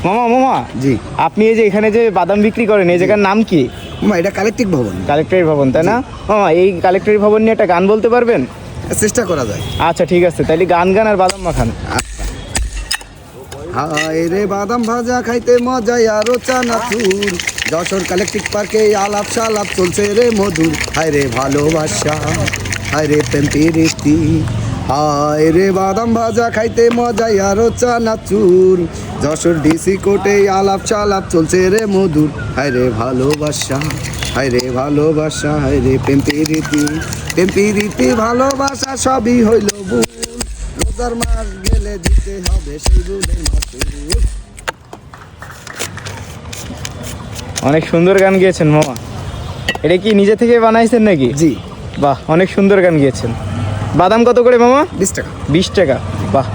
মামা মামা জি আপনি এই যে এখানে যে বাদাম বিক্রি করেন এই জায়গার নাম কি? মামা, এটা কালেক্টিভ ভবন। কালেক্টরি ভবন, তাই না? মামা এই কালেক্টরি ভবন নিয়ে একটা গান বলতে পারবেন? চেষ্টা করা যায়। আচ্ছা ঠিক আছে, তাইলে গান গান আর বাদাম মাখান। হায় রে বাদাম ভাজা খাইতে মজাই আরো চানাচুর, যশোর কালেক্টিভ পার্কে আলাপ সালাপ চলছে রে মধুর। হায় রে ভালোবাসা, হায় রে প্রেম প্রীতি, হায় রে বাদাম ভাজা খাইতে মজাই আরো চানাচুর, যশোর ডিসি কোর্টে আলাপ সালাপ চলছে রে মধুর। হায় রে ভালোবাসা, হায় রে ভালোবাসা, হায় রে প্রেম প্রীতি, প্রেম প্রীতি ভালোবাসা সবই হইল ভুল, রোজার মাস গেলে দিতে হবে সেই ভুলের মাসুল। অনেক সুন্দর গান গিয়েছেন মামা। এটা কি নিজে থেকে বানাইছেন নাকি? জি বাহ, অনেক সুন্দর গান গিয়েছেন। বাদাম কত করে মামা? 20 টাকা। 20 টাকা, বাহ।